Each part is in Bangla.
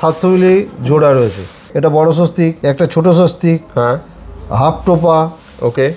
700 মিলি জোড়া রয়েছে। এটা বড় স্বস্তিক, একটা ছোট স্বস্তিক, হ্যাঁ, হাফ টোপা, ওকে,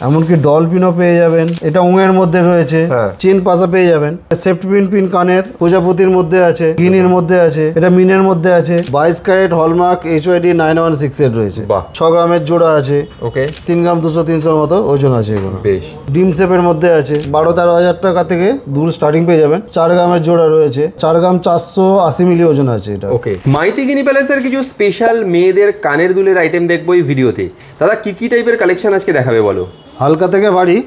এমনকি ডলফিনও পেয়ে যাবেন। এটা উঙের মধ্যে রয়েছে, চেন পাশা পেয়ে যাবেন। সেফটি পিন কানের প্রজাপতির মধ্যে আছে, গিনির মধ্যে আছে, এটা মিনের মধ্যে আছে। 22 ক্যারেট হলমার্ক HYD 916 এর রয়েছে। 6 গ্রামের জোড়া আছে, ওকে, 3 গ্রাম 200-300 মতো ওজন আছে এগুলো। বেশ, ডিম শেপের মধ্যে আছে। 12-13 হাজার টাকা থেকে দুল স্টার্টিং পেয়ে যাবেন। 4 গ্রামের জোড়া রয়েছে, 4 গ্রাম 480 মিলি ওজন আছে এটা। ওকে, মাইতি গিনি প্যালেসের কিছু স্পেশাল মেয়েদের কানের দুলের আইটেম দেখবো এই ভিডিওতে। দাদা কি কি টাইপের কালেকশন আজকে দেখাবে বলো? হালকা থেকে ভারী,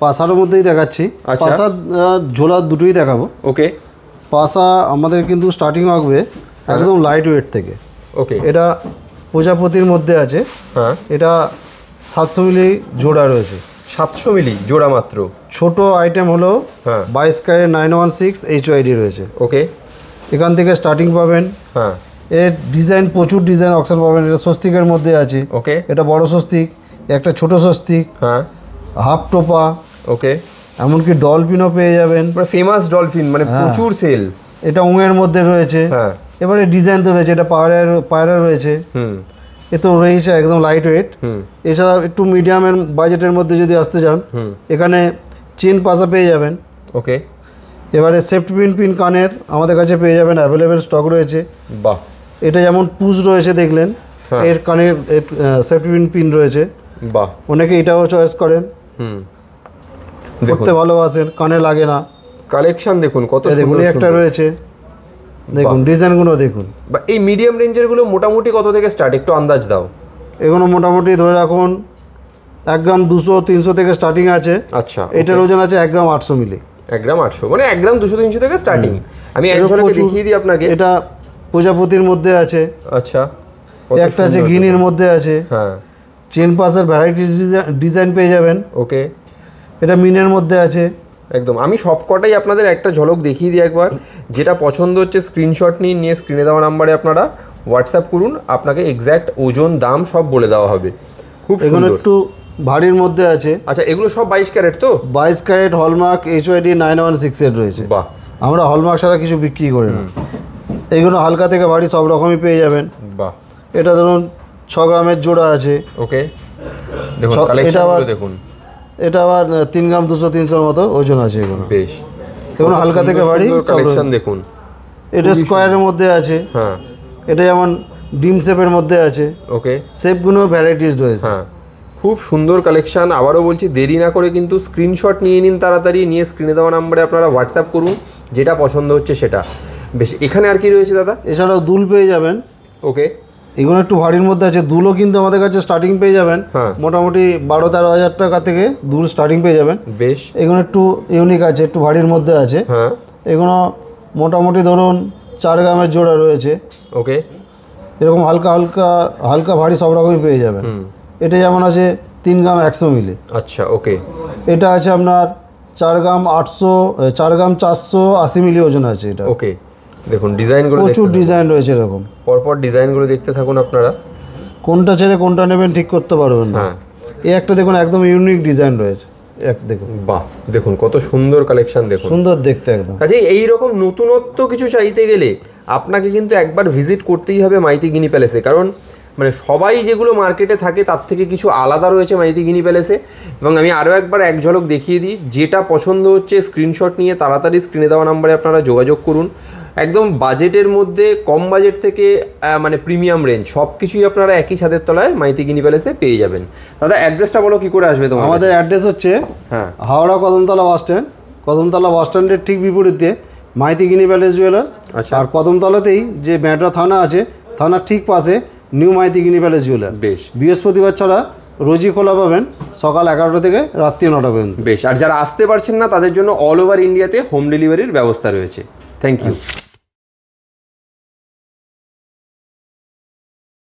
পাশার মধ্যেই দেখাচ্ছি। পাশা ঝোলা দুটোই দেখাবো। ওকে, পাশা আমাদের কিন্তু স্টার্টিং হবে একদম লাইট ওয়েট থেকে। ওকে, এটা প্রজাপতির মধ্যে আছে। হ্যাঁ, এটা 700 মিলি জোড়া রয়েছে। 700 মিলি জোড়া মাত্র। ছোট আইটেম হলো 22 ক্যারেট 916 HYD রয়েছে। ওকে, এখান থেকে স্টার্টিং পাবেন। হ্যাঁ, এর ডিজাইন প্রচুর ডিজাইন অপশন পাবেন। এটা স্বস্তিকের মধ্যে আছে। ওকে, এটা বড় স্বস্তিক, একটা ছোট স্বস্তিক, হ্যাঁ, হাফ টোপা, ওকে, এমনকি ডলফিনও পেয়ে যাবেন। ফেমাস ডলফিন, মানে প্রচুর সেল। এটা উঙের মধ্যে রয়েছে। হ্যাঁ, এবারে ডিজাইন তো রয়েছে, এটা পায়রা রয়েছে। এ তো রয়েছে একদম লাইট ওয়েট। এছাড়া একটু মিডিয়ামের বাজেটের মধ্যে যদি আসতে চান, এখানে চেন পাশা পেয়ে যাবেন। ওকে, এবারে সেফটি পিন কানের আমাদের কাছে পেয়ে যাবেন, অ্যাভেলেবেল স্টক রয়েছে। বাহ, এটা যেমন পুজ রয়েছে দেখলেন, এর কানের সেফটি পিন রয়েছে। বাহ, অনেকে এটাও চয়েস করেন, দেখতে ভালোবাসেন, কানে লাগে না। কালেকশন দেখুন কত সুন্দর একটা রয়েছে, দেখুন ডিজাইনগুলো দেখুন। বা এই মিডিয়াম রেঞ্জের গুলো মোটামুটি কত থেকে স্টার্ট, একটু আন্দাজ দাও। এগুলো মোটামুটি ধরে রাখুন 1 গ্রাম 200-300 থেকে স্টার্টিং আছে। আচ্ছা, এটার ওজন আছে 1 গ্রাম 800 মিলি। 1 গ্রাম 800 মানে 1 গ্রাম 200-300 থেকে স্টার্টিং। আমি এক ঝলকে দেখিয়ে দিই আপনাকে। এটা প্রজাপতির মধ্যে আছে। আচ্ছা, একটা আছে গিনির মধ্যে আছে। হ্যাঁ, চেন পাসের ভ্যারাইটি ডিজাইন পেয়ে যাবেন। ওকে, এটা মিনের মধ্যে আছে। একদম, আমি সবকটাই আপনাদের একটা ঝলক দেখিয়ে দিই একবার। যেটা পছন্দ হচ্ছে স্ক্রিনশট নিয়ে স্ক্রিনে দেওয়া নাম্বারে আপনারা হোয়াটসঅ্যাপ করুন, আপনাকে এক্স্যাক্ট ওজন দাম সব বলে দেওয়া হবে। খুব সুন্দর, একটু ভারীর মধ্যে আছে। আচ্ছা, এগুলো সব 22 ক্যারেট তো? 22 ক্যারেট হলমার্ক HYD 916 এর রয়েছে। বাহ, আমরা হলমার্ক ছাড়া কিছু বিক্রি করি না। এইগুলো হালকা থেকে ভারী সব রকমই পেয়ে যাবেন। বাহ, এটা ধরুন 6 গ্রামের জোড়া আছে। ওকে, দেখুন কালেকশনগুলো দেখুন। এটা আবার 3 গ্রাম 200-300 মতো ওজন আছে এগুলো। বেশ, এগুলো হালকা থেকে ভারী কালেকশন দেখুন। এটা স্কোয়ারের মধ্যে আছে। হ্যাঁ, এটা যেমন ডিম শেপের মধ্যে আছে। ওকে, শেপগুলো ভ্যারাইটিস রয়েছে। হ্যাঁ, খুব সুন্দর কালেকশন। আবারও বলছি, দেরি না করে কিন্তু স্ক্রিনশট নিয়ে নিন তাড়াতাড়ি, নিয়ে স্ক্রিনে দেওয়া নাম্বারে আপনারা হোয়াটসঅ্যাপ করুন, যেটা পছন্দ হচ্ছে সেটা। বেশ, এখানে আর কি রয়েছে দাদা? এছাড়াও দুল পেয়ে যাবেন। ওকে, এগুলো একটু ভারীর মধ্যে আছে। দুলও কিন্তু আমাদের কাছে স্টার্টিং পেয়ে যাবেন মোটামুটি 12-13 হাজার টাকা থেকে দুল স্টার্টিং পেয়ে যাবেন। বেশ, এগুলো একটু ইউনিক আছে, একটু ভারীর মধ্যে আছে। হ্যাঁ, এগুলো মোটামুটি ধরুন 4 গ্রামের জোড়া রয়েছে। ওকে, এরকম হালকা ভারী সব রকমই পেয়ে যাবেন। এটা যেমন আছে 3 গ্রাম 100 মিলি। আচ্ছা, ওকে, এটা আছে আপনার 4 গ্রাম 480 মিলি ওজন আছে এটা। ওকে, দেখুন ডিজাইনগুলো, প্রচুর ডিজাইন রয়েছে। এরকম পরপর ডিজাইনগুলো দেখতে থাকুন আপনারা। কোনটা ছেড়ে কোনটা নেবেন ঠিক করতে পারবেন না। এই একটা দেখুন একদম ইউনিক ডিজাইন রয়েছে। দেখুন, বাহ, দেখুন কত সুন্দর কালেকশন, দেখুন সুন্দর দেখতে একদম। কাজে এইরকম নতুনত্ব কিছু চাইতে গেলে আপনাকে কিন্তু একবার ভিজিট করতেই হবে মাইতি গিনি প্যালেসে। কারণ মানে সবাই যেগুলো মার্কেটে থাকে তার থেকে কিছু আলাদা রয়েছে মাইতি গিনি প্যালেসে। এবং আমি আরও একবার এক ঝলক দেখিয়ে দিই, যেটা পছন্দ হচ্ছে স্ক্রিনশট নিয়ে তাড়াতাড়ি স্ক্রিনে দেওয়া নাম্বারে আপনারা যোগাযোগ করুন। একদম বাজেটের মধ্যে, কম বাজেট থেকে মানে প্রিমিয়াম রেঞ্জ সব কিছুই আপনারা একই ছাদের তলায় মাইতি গিনি প্যালেসে পেয়ে যাবেন। দাদা অ্যাড্রেসটা বলো, কী করে আসবে তোমার? আমাদের অ্যাড্রেস হচ্ছে হাওড়া কদমতলা বাস স্ট্যান্ড। কদমতলা বাস স্ট্যান্ডের ঠিক বিপরীতে মাইতি গিনি প্যালেস জুয়েলার্স। আচ্ছা, আর কদমতলাতেই যে ব্যান্ডরা থানা আছে, থানার ঠিক পাশে নিউ মাইতি গিনি প্যালেস জুয়েলার্স। বেশ, বৃহস্পতিবার ছাড়া রোজই খোলা পাবেন সকাল 11টা থেকে রাত্রি 9টা পর্যন্ত। বেশ, আর যারা আসতে পারছেন না তাদের জন্য অল ওভার ইন্ডিয়াতে হোম ডেলিভারির ব্যবস্থা রয়েছে। Thank you.